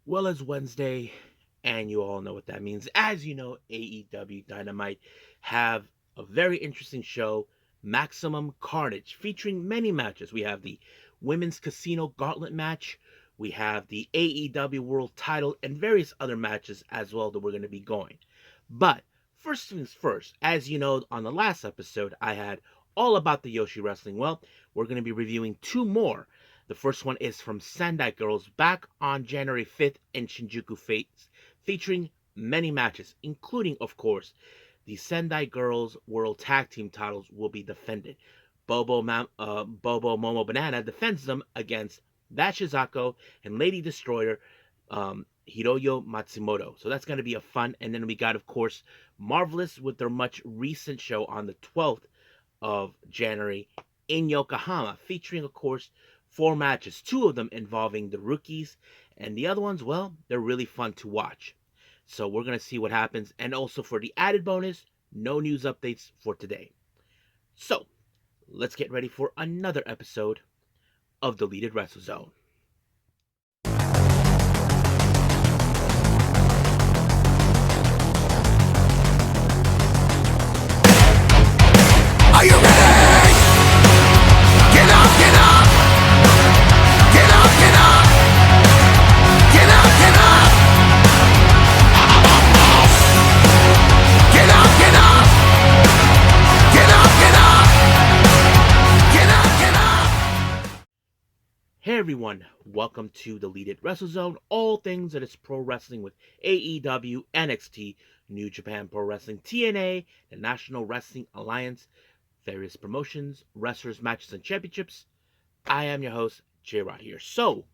Well, it's Wednesday, and you all know what that means. As you know, AEW Dynamite have a very interesting show, Maximum Carnage, featuring many matches. We have the Women's Casino Gauntlet match, we have the AEW World Title, and various other matches as well that we're going to be going. But first things first, as you know, on the last episode, I had all about the Yoshi Wrestling. Well, we're going to be reviewing two more. The first one is from Sendai Girls back on January 5th in Shinjuku Fates, featuring many matches, including, of course, the Sendai Girls World Tag Team titles will be defended. Bobo Momo Banana defends them against Bashizako and Lady Destroyer, Hiroyo Matsumoto. So that's going to be a fun. And then we got, of course, Marvelous with their much recent show on the 12th of January in Yokohama, featuring, of course, four matches, two of them involving the rookies, and the other ones, well, they're really fun to watch. So we're going to see what happens. And also for the added bonus, no news updates for today. So let's get ready for another episode of Deleted Wrestle Zone. Are you ready? Get up, get up! Get up, get up! Get up, get up! Get up, get up! Get up, get up! Get up, get up! Hey everyone, welcome to Deleted Wrestle Zone, all things that is pro wrestling with AEW, NXT, New Japan Pro Wrestling, TNA, the National Wrestling Alliance, various promotions, wrestlers, matches, and championships. I am your host, J-Rod here. So,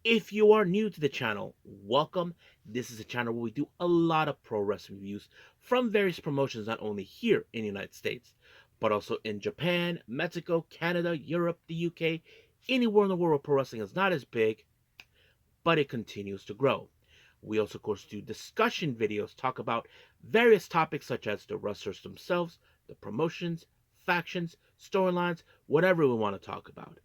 if you are new to the channel, welcome. This is a channel where we do a lot of pro wrestling reviews from various promotions, not only here in the United States, but also in Japan, Mexico, Canada, Europe, the UK, anywhere in the world where pro wrestling is not as big, but it continues to grow. We also, of course, do discussion videos, talk about various topics such as the wrestlers themselves, the promotions, factions, storylines, whatever we want to talk about.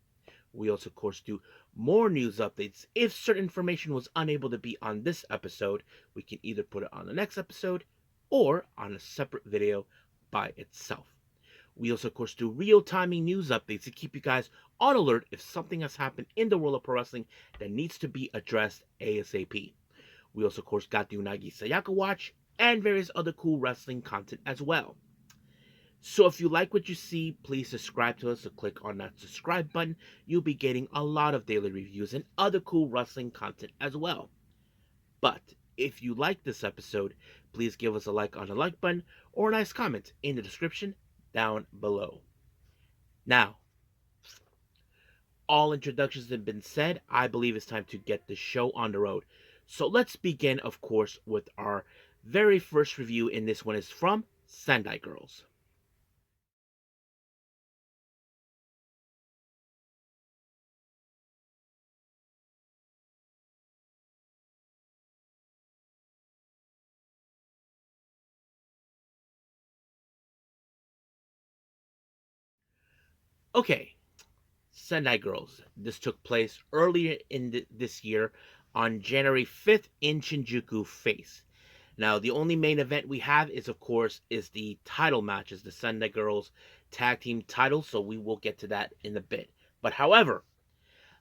We also, of course, do more news updates. If certain information was unable to be on this episode, we can either put it on the next episode or on a separate video by itself. We also, of course, do real-timing news updates to keep you guys on alert if something has happened in the world of pro wrestling that needs to be addressed ASAP. We also, of course, got the Unagi Sayaka Watch and various other cool wrestling content as well. So if you like what you see, please subscribe to us or click on that subscribe button. You'll be getting a lot of daily reviews and other cool wrestling content as well. But if you like this episode, please give us a like on the like button or a nice comment in the description down below. Now, all introductions have been said. I believe it's time to get the show on the road. So let's begin, of course, with our very first review, and this one is from Sendai Girls. Okay, Sendai Girls. This took place earlier in this year on January 5th in Shinjuku Face. Now, the only main event we have is, of course, is the title matches, the Sendai Girls tag team titles, so we will get to that in a bit. But however,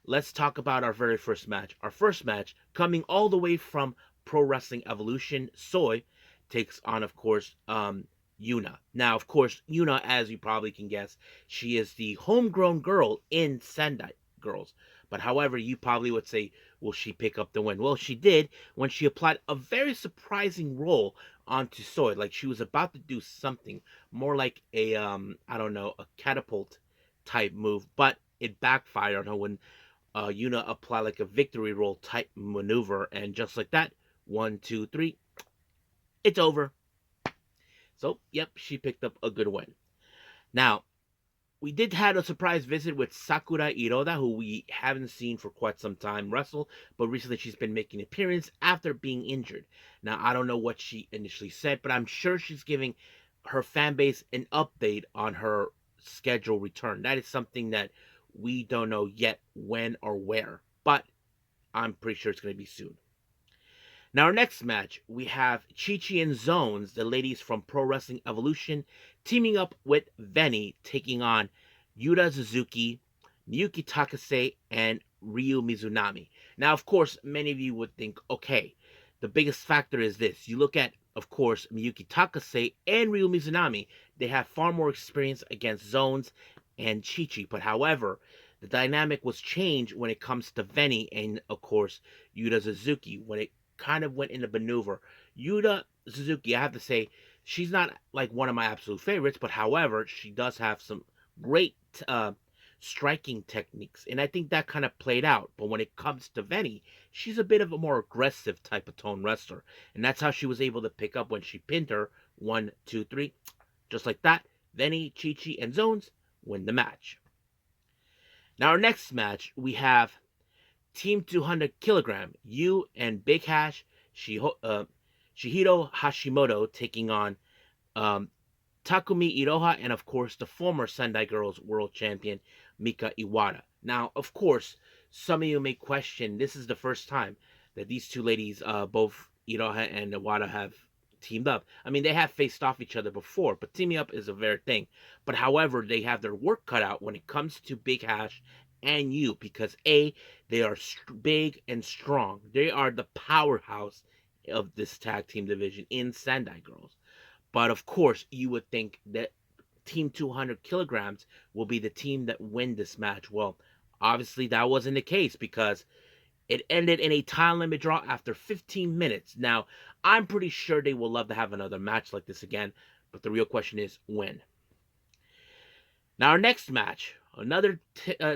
let's talk about our very first match. Our first match, coming all the way from Pro Wrestling Evolution, Soy takes on, of course, Yuna. Now, of course, Yuna, as you probably can guess, she is the homegrown girl in Sendai Girls. But however, you probably would say, will she pick up the win? Well, she did when she applied a very surprising role onto Soy. Like she was about to do something more like a, I don't know, a catapult type move, but it backfired on her when Yuna applied like a victory roll type maneuver. And just like that, 1, 2, 3, it's over. So, yep, she picked up a good win. Now, we did have a surprise visit with Sakura Iroda, who we haven't seen for quite some time wrestle, but recently she's been making an appearance after being injured. Now, I don't know what she initially said, but I'm sure she's giving her fan base an update on her schedule return. That is something that we don't know yet when or where, but I'm pretty sure it's going to be soon. Now, our next match, we have Chi Chi and Zones, the ladies from Pro Wrestling Evolution, teaming up with Veni, taking on Yuta Suzuki, Miyuki Takase, and Ryu Mizunami. Now, of course, many of you would think, okay, the biggest factor is this. You look at, of course, Miyuki Takase and Ryu Mizunami, they have far more experience against Zones and Chi Chi. But however, the dynamic was changed when it comes to Veni and, of course, Yuta Suzuki, when it kind of went in the maneuver. Yuta Suzuki, I have to say, she's not like one of my absolute favorites, but however, she does have some great striking techniques, and I think that kind of played out. But when it comes to Veni, she's a bit of a more aggressive type of tone wrestler, and that's how she was able to pick up when she pinned her 1, 2, 3, just like that. Veni, Chi Chi, and Zones win the match. Now, our next match, we have Team 200 kilogram, Yu and Big Hash, Shihiro Hashimoto taking on um, Takumi Iroha and, of course, the former Sendai Girls world champion, Mika Iwata. Now, of course, some of you may question this is the first time that these two ladies, both Iroha and Iwata, have teamed up. I mean, they have faced off each other before, but teaming up is a very thing. But however, they have their work cut out when it comes to Big Hash and Yu because A, they are big and strong. They are the powerhouse of this tag team division in Sendai Girls. But of course, you would think that Team 200 kilograms will be the team that win this match. Well, obviously that wasn't the case because it ended in a time limit draw after 15 minutes. Now, I'm pretty sure they will love to have another match like this again, but the real question is when. Now, our next match, another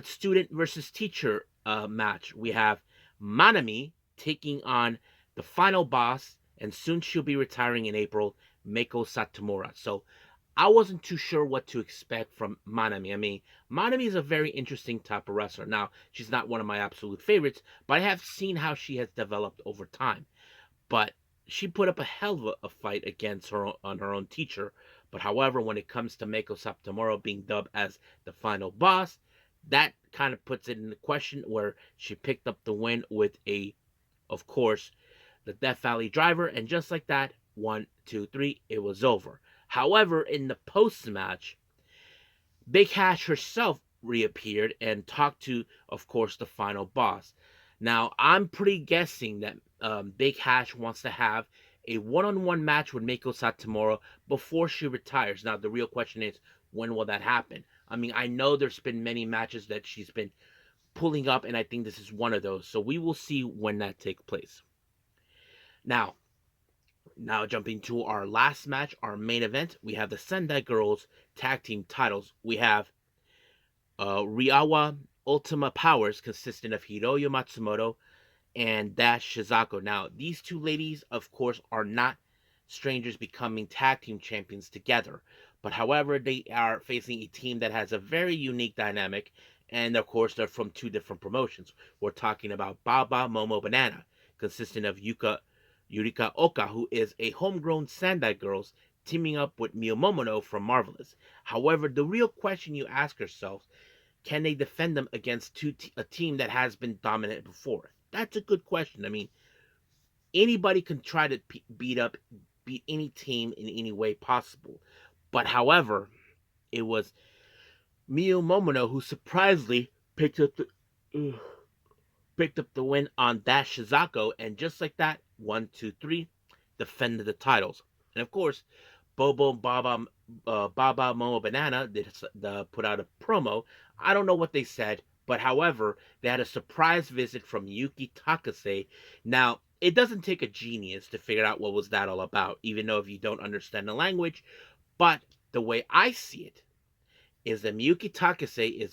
student versus teacher match. We have Manami taking on the final boss, and soon she'll be retiring in April, Meiko Satomura. So I wasn't too sure what to expect from Manami. I mean, Manami is a very interesting type of wrestler. Now, she's not one of my absolute favorites, but I have seen how she has developed over time. But she put up a hell of a fight against her own teacher. But however, when it comes to Meiko Satomura being dubbed as the final boss, that kind of puts it in the question where she picked up the win with of course, the Death Valley driver, and just like that, 1, 2, 3, it was over. However, in the post match, Big Hash herself reappeared and talked to, of course, the final boss. Now, I'm pretty guessing that Big Hash wants to have a one-on-one match with Meiko Satomura before she retires. Now, the real question is, when will that happen? I mean, I know there's been many matches that she's been pulling up, and I think this is one of those. So we will see when that takes place. Now, jumping to our last match, our main event, we have the Sendai Girls tag team titles. We have Riawa Ultima Powers, consisting of Hiroyo Matsumoto and Dash Shizako. Now, these two ladies, of course, are not strangers becoming tag team champions together. But however, they are facing a team that has a very unique dynamic. And of course, they're from two different promotions. We're talking about Baba Momo Banana, consisting of Yurika Oka, who is a homegrown Sendai Girls, teaming up with Mio Momono from Marvelous. However, the real question you ask yourself, can they defend them against a team that has been dominant before? That's a good question. I mean, anybody can try to beat any team in any way possible. But however, it was Mio Momono who surprisingly picked up the win on Dash Shizako, and just like that, 1, 2, 3, defended the titles. And of course, Baba Momo Banana put out a promo. I don't know what they said, but however, they had a surprise visit from Yuki Takase. Now, it doesn't take a genius to figure out what was that all about, even though if you don't understand the language. But the way I see it is that Miyuki Takase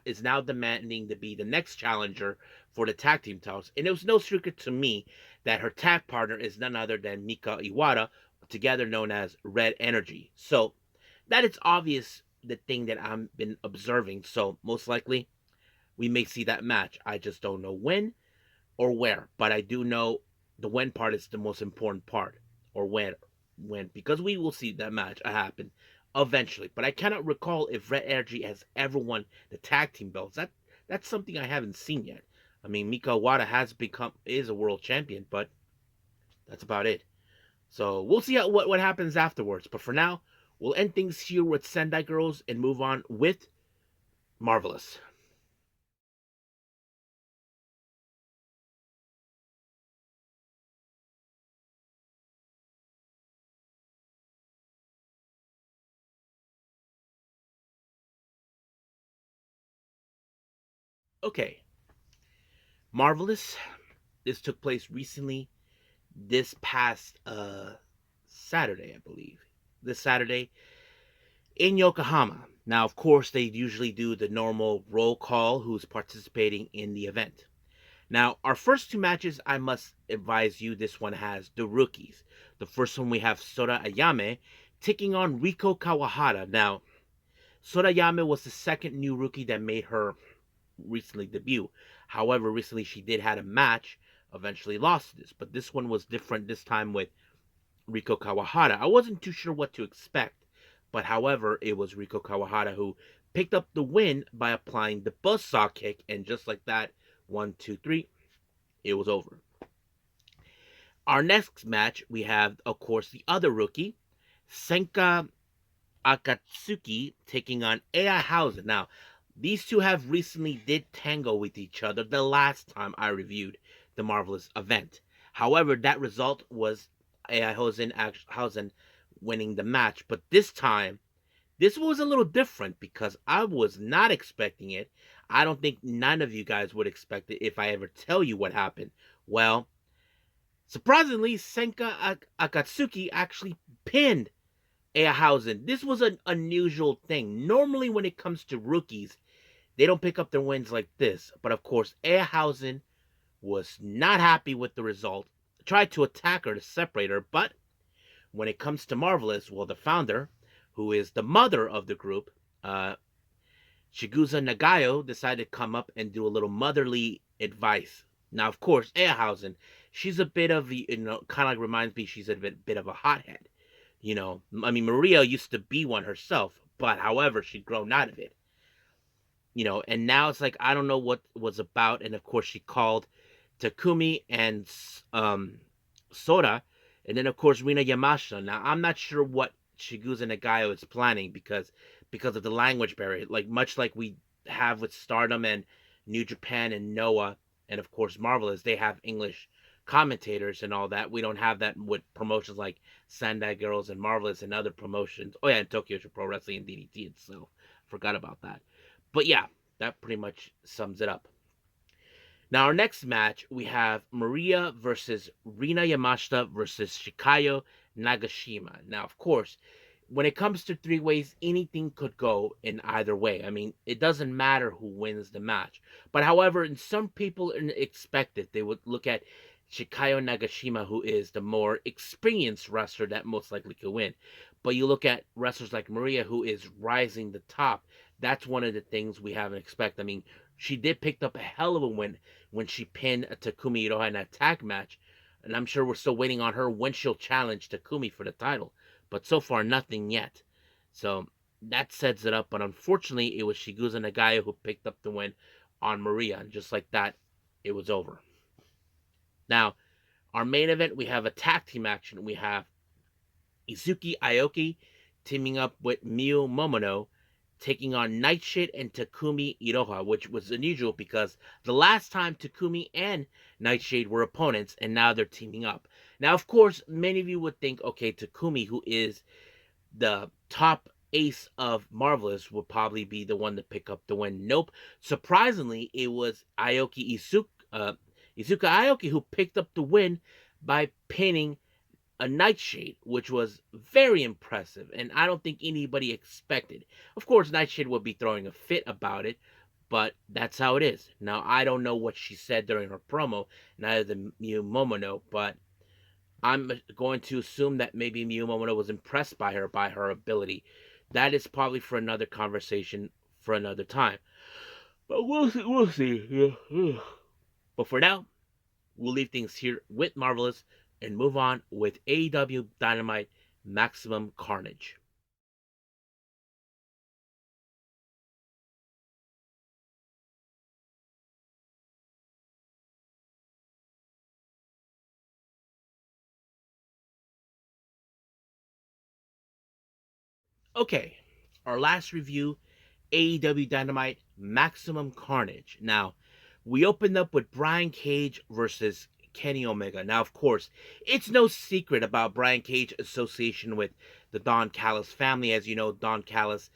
is now demanding to be the next challenger for the tag team titles. And it was no secret to me that her tag partner is none other than Mika Iwata, together known as Red Energy. So that is obvious, the thing that I've been observing. So most likely we may see that match. I just don't know when or where, but I do know the when part is the most important part, or when, because we will see that match happen eventually. But I cannot recall if Red Energy has ever won the tag team belts. That's something I haven't seen yet. I mean, Mika Wada is a world champion, but that's about it. So we'll see what happens afterwards. But for now, we'll end things here with Sendai Girls and move on with Marvelous. Okay, Marvelous. This took place recently, this past Saturday, I believe. This Saturday in Yokohama. Now, of course, they usually do the normal roll call who's participating in the event. Now, our first two matches, I must advise you, this one has the rookies. The first one we have Sora Ayame taking on Riko Kawahara. Now, Sora Ayame was the second new rookie that made her recently debut. However, recently she did had a match, eventually lost this, but this one was different this time with Riko Kawahara. I wasn't too sure what to expect, but however, it was Riko Kawahara who picked up the win by applying the buzzsaw kick, and just like that, 1, 2, 3, it was over. Our next match, we have, of course, the other rookie, Senka Akatsuki, taking on AI Hausen. Now, these two have recently did tango with each other the last time I reviewed the Marvelous event. However, that result was AI Hausen winning the match. But this time, this was a little different because I was not expecting it. I don't think none of you guys would expect it if I ever tell you what happened. Well, surprisingly, Senka Akatsuki actually pinned Ehausen. This was an unusual thing. Normally, when it comes to rookies, they don't pick up their wins like this. But of course, Ehausen was not happy with the result, tried to attack her to separate her. But when it comes to Marvelous, well, the founder, who is the mother of the group, Shigusa Nagayo, decided to come up and do a little motherly advice. Now, of course, Ehausen, she's a bit of, kind of like reminds me, she's a bit of a hothead. I mean, Maria used to be one herself, but however, she'd grown out of it. And now it's like, I don't know what was about. And of course, she called Takumi and Sora, and then of course Rina Yamashita. Now, I'm not sure what Shigusa Nagayo is planning because of the language barrier, like much like we have with Stardom and New Japan and Noah, and of course Marvelous, they have English commentators and all that. We don't have that with promotions like Sendai Girls and Marvelous and other promotions. Oh yeah, and Tokyo Pro Wrestling and DDT itself. Forgot about that. But yeah, that pretty much sums it up. Now, our next match, we have Maria versus Rina Yamashita versus Shikayo Nagashima. Now, of course, when it comes to three ways, anything could go in either way. I mean, it doesn't matter who wins the match. But however, in some people expect it. They would look at Shikayo Nagashima, who is the more experienced wrestler that most likely could win. But you look at wrestlers like Maria, who is rising the top. That's one of the things we haven't expected. I mean, she did pick up a hell of a win when she pinned Takumi Iroha in a tag match. And I'm sure we're still waiting on her when she'll challenge Takumi for the title. But so far, nothing yet. So that sets it up. But unfortunately, it was Shigusa Nagaya who picked up the win on Maria. And just like that, it was over. Now, our main event, we have a tag team action. We have Izuki Aoki teaming up with Miyu Momono, taking on Nightshade and Takumi Iroha, which was unusual because the last time Takumi and Nightshade were opponents, and now they're teaming up. Now, of course, many of you would think, okay, Takumi, who is the top ace of Marvelous, would probably be the one to pick up the win. Nope. Surprisingly, it was Izuka Aoki who picked up the win by pinning a Nightshade, which was very impressive, and I don't think anybody expected. Of course, Nightshade would be throwing a fit about it, but that's how it is. Now, I don't know what she said during her promo, neither the Miyu Momono, but I'm going to assume that maybe Miyu Momono was impressed by her ability. That is probably for another conversation for another time. But we'll see. We'll see. Yeah. But for now, we'll leave things here with Marvelous and move on with AEW Dynamite Maximum Carnage. Okay, our last review, AEW Dynamite Maximum Carnage. Now, we opened up with Brian Cage versus Kenny Omega. Now, of course, it's no secret about Brian Cage's association with the Don Callis family. As you know, Don Callis,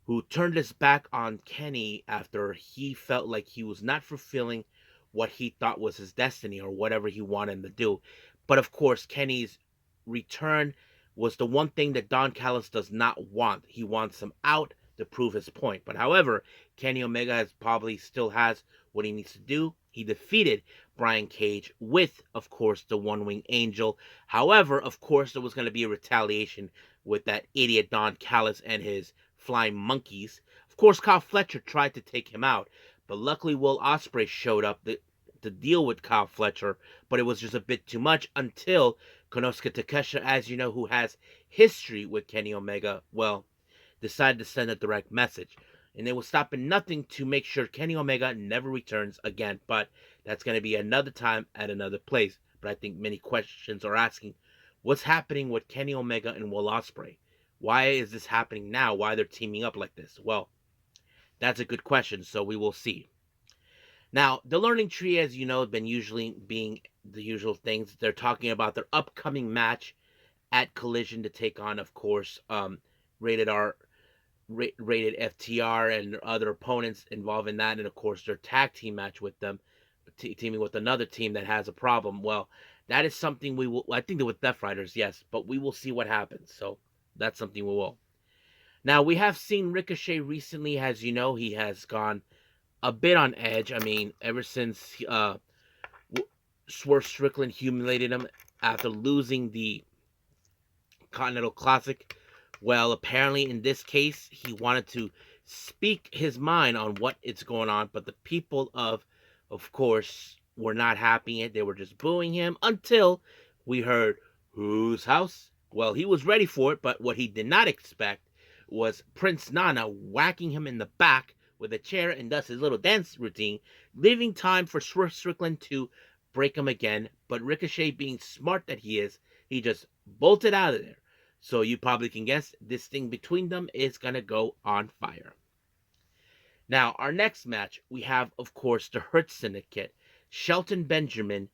who turned his back on Kenny after he felt like he was not fulfilling what he thought was his destiny or whatever he wanted him to do. But of course, Kenny's return was the one thing that Don Callis does not want. He wants him out to prove his point. But however, Kenny Omega probably still has what he needs to do. He defeated Brian Cage with, of course, the One Wing Angel. However, of course, there was going to be a retaliation with that idiot Don Callis and his flying monkeys. Of course, Kyle Fletcher tried to take him out, but luckily Will Ospreay showed up to deal with Kyle Fletcher, but it was just a bit too much until Konosuke Takeshita, as you know, who has history with Kenny Omega, well, decided to send a direct message. And they will stop at nothing to make sure Kenny Omega never returns again, but that's going to be another time at another place. But I think many questions are asking, what's happening with Kenny Omega and Will Ospreay? Why is this happening now? Why they're teaming up like this? Well, that's a good question, so we will see. Now, the learning tree, as you know, has been usually being the usual things. They're talking about their upcoming match at Collision to take on, of course, rated R, rated FTR and other opponents involved in that, and of course their tag team match with them, teaming with another team that has a problem. Well, that is something we will. I think they're with Death Riders, yes, but we will see what happens. So that's something we will. Now we have seen Ricochet recently, as you know, he has gone a bit on edge. I mean, ever since Swerve Strickland humiliated him after losing the Continental Classic. Well, apparently in this case, he wanted to speak his mind on what is going on, but the people of course, were not happy. They were just booing him until we heard whose house. Well, he was ready for it, but what he did not expect was Prince Nana whacking him in the back with a chair and thus his little dance routine, leaving time for Swerve Strickland to break him again. But Ricochet, being smart that he is, he just bolted out of there. So you probably can guess this thing between them is going to go on fire. Now, our next match, we have, of course, the Hurt Syndicate, Shelton Benjamin,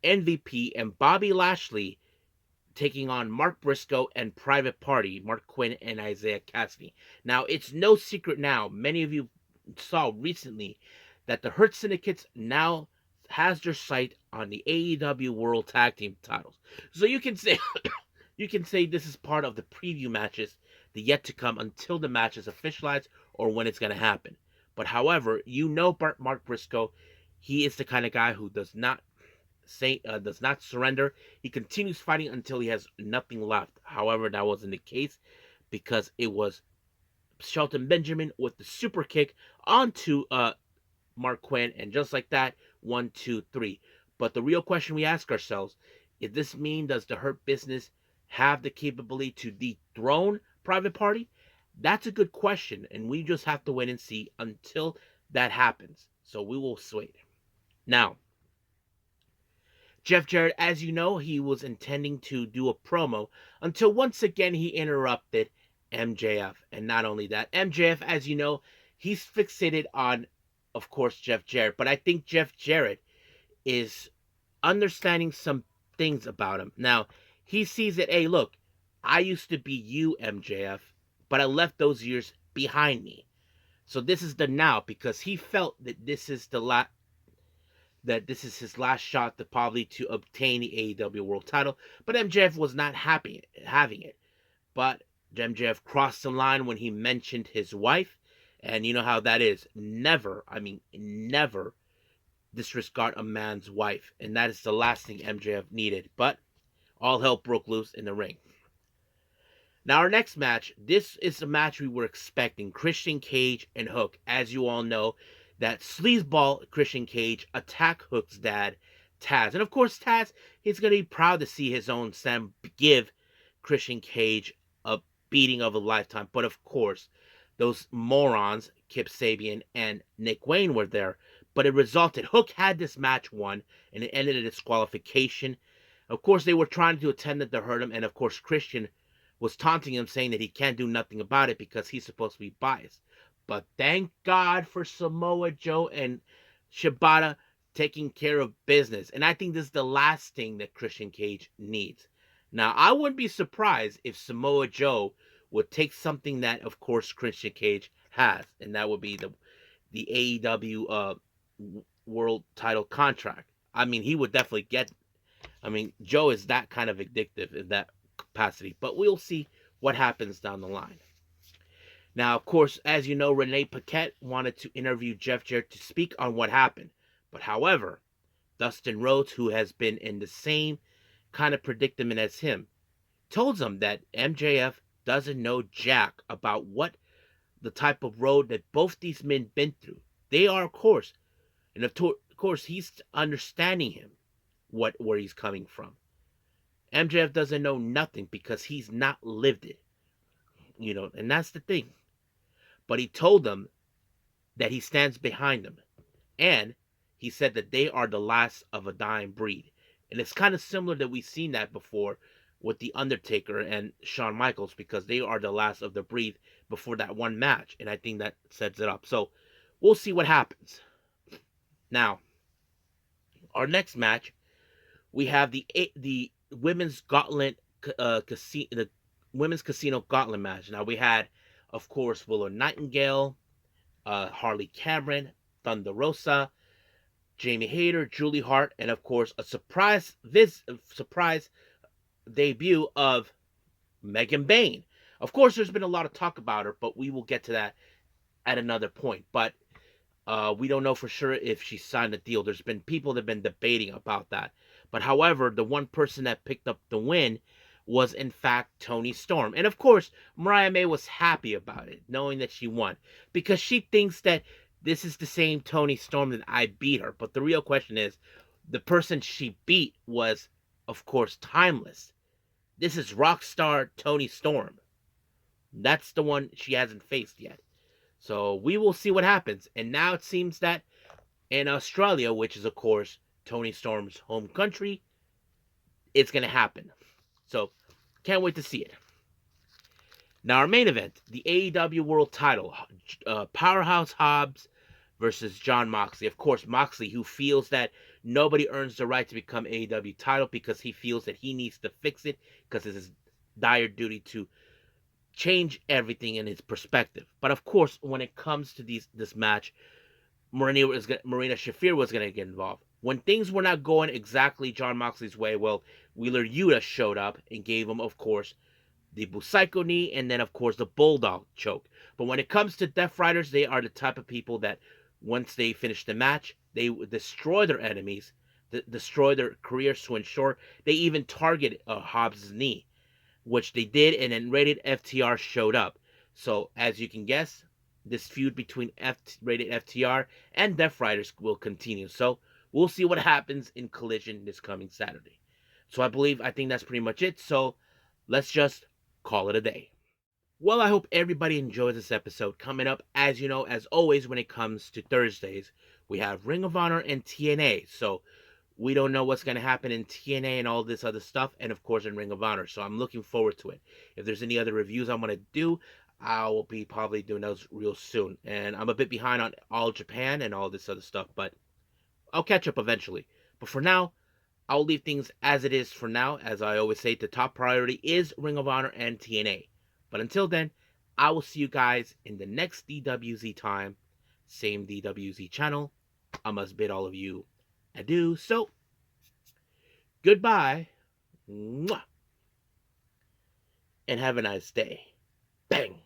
MVP, and Bobby Lashley taking on Mark Briscoe and Private Party, Mark Quinn and Isaiah Cassidy. Now, it's no secret now, many of you saw recently, that the Hurt Syndicate now has their sight on the AEW World Tag Team titles. So you can say you can say this is part of the preview matches, the yet to come until the match is officialized or when it's going to happen. But however, you know Mark Briscoe, he is the kind of guy who does not surrender. He continues fighting until he has nothing left. However, that wasn't the case because it was Shelton Benjamin with the super kick onto Mark Quinn, and just like that, 1, 2, 3. But the real question we ask ourselves, does this mean does the Hurt Business have the capability to dethrone Private Party? That's a good question, and we just have to wait and see until that happens. So we will wait. Now, Jeff Jarrett, as you know, he was intending to do a promo until once again he interrupted MJF. And not only that, MJF, as you know, he's fixated on, of course, Jeff Jarrett. But I think Jeff Jarrett is understanding some things about him. Now, he sees that, hey, look, I used to be you, MJF, but I left those years behind me. So this is the now, because he felt that this is his last shot to probably to obtain the AEW World Title. But MJF was not happy having it. But MJF crossed the line when he mentioned his wife, and you know how that is. Never, I mean, never disregard a man's wife, and that is the last thing MJF needed. But all hell broke loose in the ring. Now, our next match, this is the match we were expecting. Christian Cage and Hook. As you all know, that sleazeball Christian Cage attacked Hook's dad, Taz. And of course, Taz, he's going to be proud to see his own son give Christian Cage a beating of a lifetime. But of course, those morons, Kip Sabian and Nick Wayne, were there. But it resulted, Hook had this match won, and it ended in disqualification. Of course, they were trying to attend it to hurt him, and of course, Christian was taunting him, saying that he can't do nothing about it because he's supposed to be biased. But thank God for Samoa Joe and Shibata taking care of business. And I think this is the last thing that Christian Cage needs. Now, I wouldn't be surprised if Samoa Joe would take something that, of course, Christian Cage has, and that would be the AEW world title contract. I mean, he would definitely get. I mean, Joe is that kind of addictive in that capacity, but we'll see what happens down the line. Now, of course, as you know, Renee Paquette wanted to interview Jeff Jarrett to speak on what happened. But however, Dustin Rhodes, who has been in the same kind of predicament as him, told him that MJF doesn't know jack about what the type of road that both these men been through. They are, of course, and of course, he's understanding him, where he's coming from. MJF doesn't know nothing because he's not lived it, and that's the thing. But he told them that he stands behind them, and he said that they are the last of a dying breed. And it's kind of similar that we've seen that before with The Undertaker and Shawn Michaels, because they are the last of the breed before that one match. And I think that sets it up. So we'll see what happens. Now, our next match, we have the women's gauntlet the women's casino gauntlet match. Now we had, of course, Willow Nightingale, Harley Cameron, Thunder Rosa, Jamie Hayter, Julie Hart, and of course a surprise debut of Megan Bayne. Of course, there's been a lot of talk about her, but we will get to that at another point. But we don't know for sure if she signed a deal. There's been people that have been debating about that. But however, the one person that picked up the win was in fact Toni Storm. And of course, Mariah May was happy about it, knowing that she won, because she thinks that this is the same Toni Storm that I beat her. But the real question is, the person she beat was, of course, Timeless. This is Rockstar Toni Storm. That's the one she hasn't faced yet. So we will see what happens. And now it seems that in Australia, which is, of course, Toni Storm's home country, it's going to happen. So can't wait to see it. Now, our main event, the AEW World Title, Powerhouse Hobbs versus Jon Moxley. Of course, Moxley, who feels that nobody earns the right to become AEW title because he feels that he needs to fix it because it's his dire duty to change everything in his perspective. But of course, when it comes to this match, Marina Shafir was going to get involved. When things were not going exactly Jon Moxley's way, well, Wheeler Yuta showed up and gave him, of course, the Busaiku knee, and then, of course, the Bulldog choke. But when it comes to Death Riders, they are the type of people that once they finish the match, they destroy their enemies, destroy their career to ensure they even target Hobbs' knee, which they did, and then Rated FTR showed up. So, as you can guess, this feud between Rated FTR and Death Riders will continue. So, we'll see what happens in Collision this coming Saturday. So, I think that's pretty much it. So, let's just call it a day. Well, I hope everybody enjoys this episode. Coming up, as you know, as always, when it comes to Thursdays, we have Ring of Honor and TNA. So, we don't know what's going to happen in TNA and all this other stuff, and of course in Ring of Honor. So I'm looking forward to it. If there's any other reviews I'm going to do, I will be probably doing those real soon. And I'm a bit behind on All Japan and all this other stuff, but I'll catch up eventually. But for now, I'll leave things as it is for now. As I always say, the top priority is Ring of Honor and TNA. But until then, I will see you guys in the next DWZ time. Same DWZ channel. I must bid all of you adieu. So, goodbye. Mwah. And have a nice day. Bang.